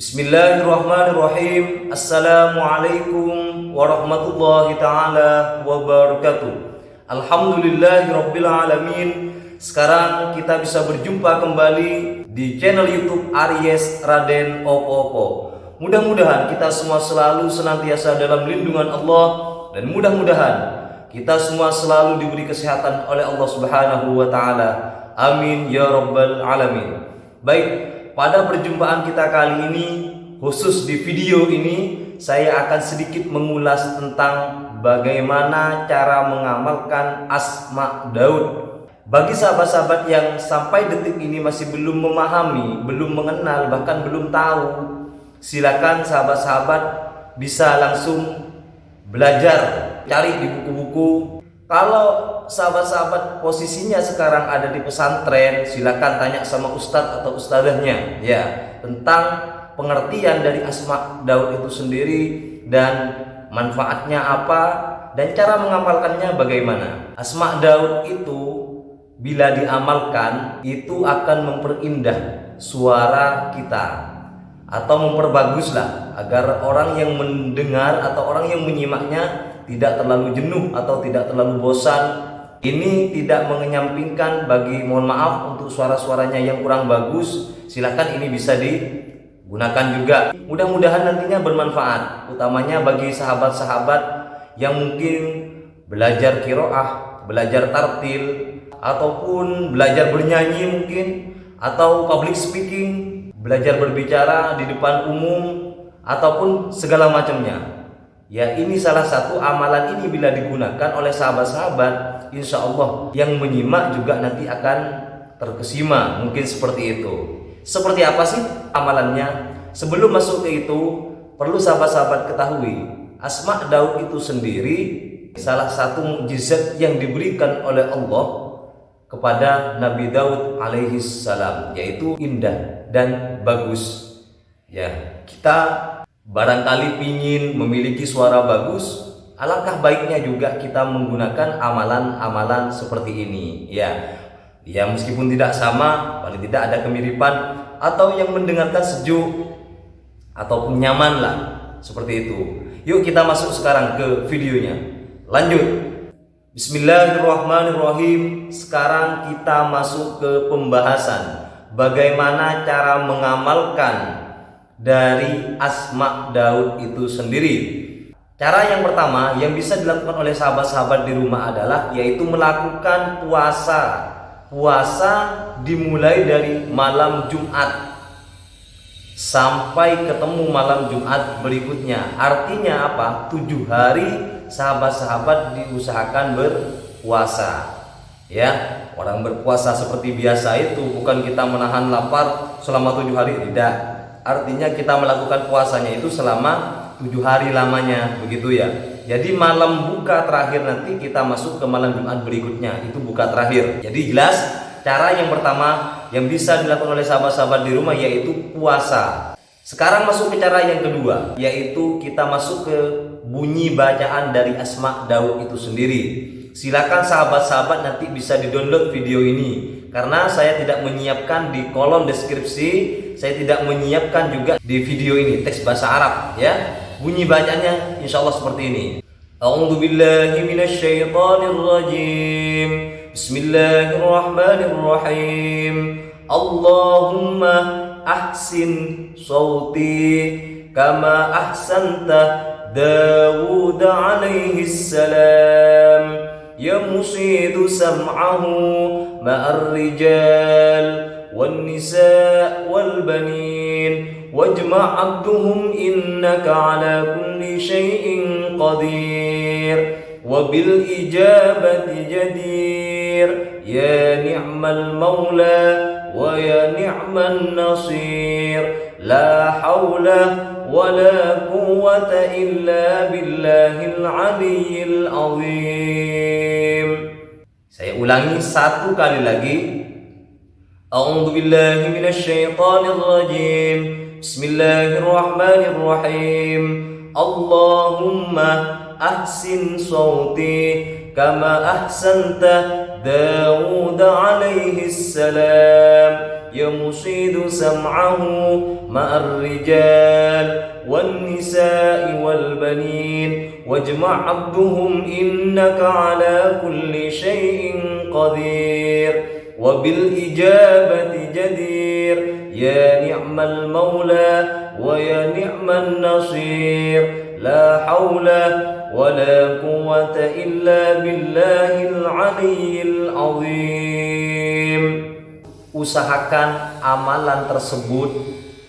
Bismillahirrahmanirrahim. Assalamualaikum warahmatullahi ta'ala wabarakatuh. Alhamdulillahirabbil alamin. Sekarang kita bisa berjumpa kembali di channel YouTube Aries Raden Opo-Opo. Mudah-mudahan kita semua selalu senantiasa dalam lindungan Allah, dan mudah-mudahan kita semua selalu diberi kesehatan oleh Allah Subhanahu wa taala. Amin ya rabbal alamin. Baik, pada perjumpaan kita kali ini, khusus di video ini, saya akan sedikit mengulas tentang bagaimana cara mengamalkan Asma Daud. Bagi sahabat-sahabat yang sampai detik ini masih belum memahami, belum mengenal, bahkan belum tahu, silakan sahabat-sahabat bisa langsung belajar, cari di buku-buku. Kalau sahabat-sahabat posisinya sekarang ada di pesantren, silakan tanya sama ustadz atau ustadzahnya ya tentang pengertian dari Asma Daud itu sendiri dan manfaatnya apa dan cara mengamalkannya bagaimana. Asma Daud itu bila diamalkan itu akan memperindah suara kita atau memperbaguslah agar orang yang mendengar atau orang yang menyimaknya tidak terlalu jenuh atau tidak terlalu bosan. Ini tidak mengenyampingkan bagi, mohon maaf untuk suara-suaranya yang kurang bagus, silakan ini bisa digunakan juga. Mudah-mudahan nantinya bermanfaat, utamanya bagi sahabat-sahabat yang mungkin belajar qiraah, belajar tartil, ataupun belajar bernyanyi mungkin, atau public speaking, belajar berbicara di depan umum, ataupun segala macamnya. Ya, ini salah satu amalan ini bila digunakan oleh sahabat-sahabat, insya Allah yang menyimak juga nanti akan terkesima. Mungkin seperti itu. Seperti apa sih amalannya? Sebelum masuk ke itu, perlu sahabat-sahabat ketahui, Asma Daud itu sendiri salah satu mukjizat yang diberikan oleh Allah kepada Nabi Daud alaihi salam, yaitu indah dan bagus. Ya, kita barangkali ingin memiliki suara bagus, alangkah baiknya juga kita menggunakan amalan-amalan seperti ini. Ya, meskipun tidak sama, paling tidak ada kemiripan atau yang mendengarkan sejuk ataupun nyaman lah, seperti itu. Yuk kita masuk sekarang ke videonya. Lanjut. Bismillahirrahmanirrahim. Sekarang kita masuk ke pembahasan bagaimana cara mengamalkan dari Asma Daud itu sendiri. Cara yang pertama yang bisa dilakukan oleh sahabat-sahabat di rumah adalah yaitu melakukan puasa. Puasa dimulai dari malam Jumat sampai ketemu malam Jumat berikutnya. Artinya apa? 7 hari sahabat-sahabat diusahakan berpuasa. Ya, orang berpuasa seperti biasa itu bukan kita menahan lapar selama 7 hari, tidak. Artinya kita melakukan puasanya itu selama 7 hari lamanya, begitu ya. Jadi malam buka terakhir nanti kita masuk ke malam Jumat berikutnya, itu buka terakhir. Jadi jelas cara yang pertama yang bisa dilakukan oleh sahabat-sahabat di rumah yaitu puasa. Sekarang masuk ke cara yang kedua, yaitu kita masuk ke bunyi bacaan dari Asma Daud itu sendiri. Silakan sahabat-sahabat nanti bisa di-download video ini, karena saya tidak menyiapkan di kolom deskripsi, saya tidak menyiapkan juga di video ini teks bahasa Arab ya. Bunyi bacaannya insyaallah seperti ini. A'udzu billahi minasyaitonir rajim. Bismillahirrahmanirrahim. Allahumma ahsin sauti kama ahsanta Dawud alaihi salam. يمصيد سمعه مع الرجال والنساء والبنين واجمع عبدهم إنك على كل شيء قدير وبالإجابة جدير يا نعم المولى ويا نعم النصير لا حول ولا قوة إلا بالله العلي العظيم. Saya ulangi satu kali lagi. A'udzu billahi minasyaitonir rajim. Bismillahirrahmanirrahim. Allahumma ahsin sauti kama ahsanta Dawud alaihi salam. يمصيد سمعه مع الرجال والنساء والبنين واجمع عبدهم إنك على كل شيء قدير وبالإجابة جدير يا نعم المولى ويا نعم النصير لا حول ولا قوة إلا بالله العلي العظيم. Usahakan amalan tersebut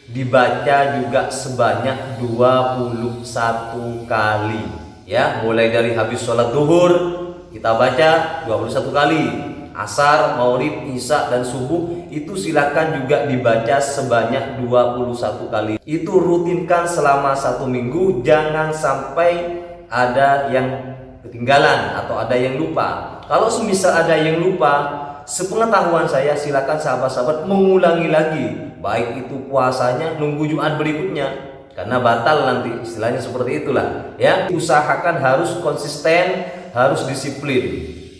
dibaca juga sebanyak 21 kali ya, mulai dari habis sholat duhur kita baca 21 kali, asar, maghrib, isya dan subuh itu silakan juga dibaca sebanyak 21 kali. Itu rutinkan selama 1 minggu, jangan sampai ada yang ketinggalan atau ada yang lupa. Kalau semisal ada yang lupa, sepengetahuan saya silakan sahabat-sahabat mengulangi lagi, baik itu puasanya nunggu Jumat berikutnya, karena batal nanti, istilahnya seperti itulah ya. Usahakan harus konsisten, harus disiplin.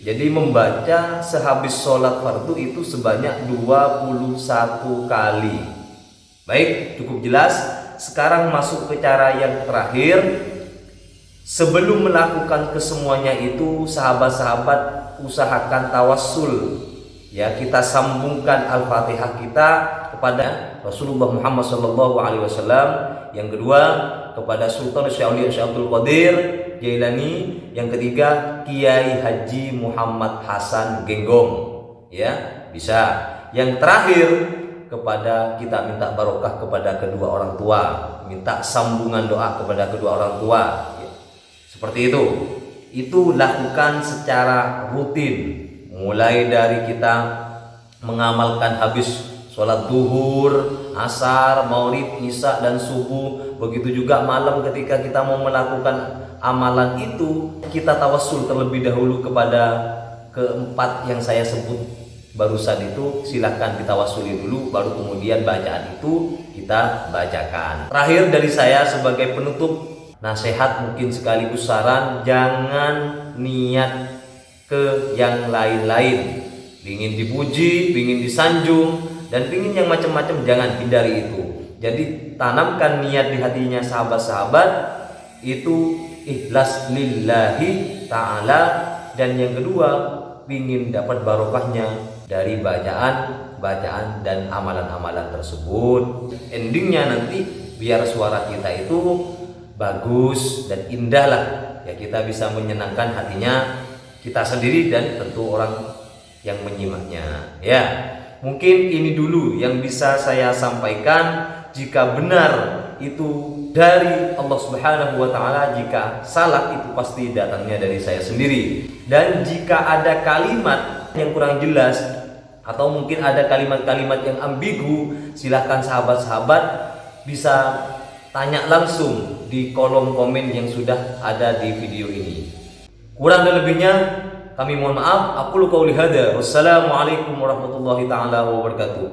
Jadi membaca sehabis sholat fardu itu sebanyak 21 kali. Baik, cukup jelas. Sekarang masuk ke cara yang terakhir. Sebelum melakukan kesemuanya itu, sahabat-sahabat usahakan tawassul. Ya, kita sambungkan Al-Fatihah kita kepada Rasulullah Muhammad SAW. Yang kedua kepada Sultan Syekh Abdul Qadir Jailani. Yang ketiga Kiai Haji Muhammad Hasan Genggong. Ya, bisa. Yang terakhir kepada kita minta barokah kepada kedua orang tua, minta sambungan doa kepada kedua orang tua. Ya, seperti itu. Itu lakukan secara rutin. Mulai dari kita mengamalkan habis sholat duhur, asar, maghrib, isya dan subuh. Begitu juga malam ketika kita mau melakukan amalan itu, kita tawassul terlebih dahulu kepada keempat yang saya sebut barusan itu. Silahkan ditawasuli dulu, baru kemudian bacaan itu kita bacakan. Terakhir dari saya sebagai penutup, nasihat mungkin sekaligus saran, jangan niat ke yang lain-lain, ingin dipuji, ingin disanjung, dan ingin yang macam-macam, jangan, hindari itu. Jadi tanamkan niat di hatinya sahabat-sahabat itu ikhlas lillahi ta'ala. Dan yang kedua, ingin dapat barokahnya dari bacaan dan amalan-amalan tersebut. Endingnya nanti biar suara kita itu bagus dan indah lah ya, kita bisa menyenangkan hatinya kita sendiri dan tentu orang yang menyimaknya ya. Mungkin ini dulu yang bisa saya sampaikan. Jika benar itu dari Allah Subhanahu wa taala, jika salah itu pasti datangnya dari saya sendiri. Dan jika ada kalimat yang kurang jelas atau mungkin ada kalimat-kalimat yang ambigu, silahkan sahabat-sahabat bisa tanya langsung di kolom komen yang sudah ada di video ini. Kurang dan lebihnya kami mohon maaf. Aqulu qauli hadza. Wassalamualaikum warahmatullahi taala wabarakatuh.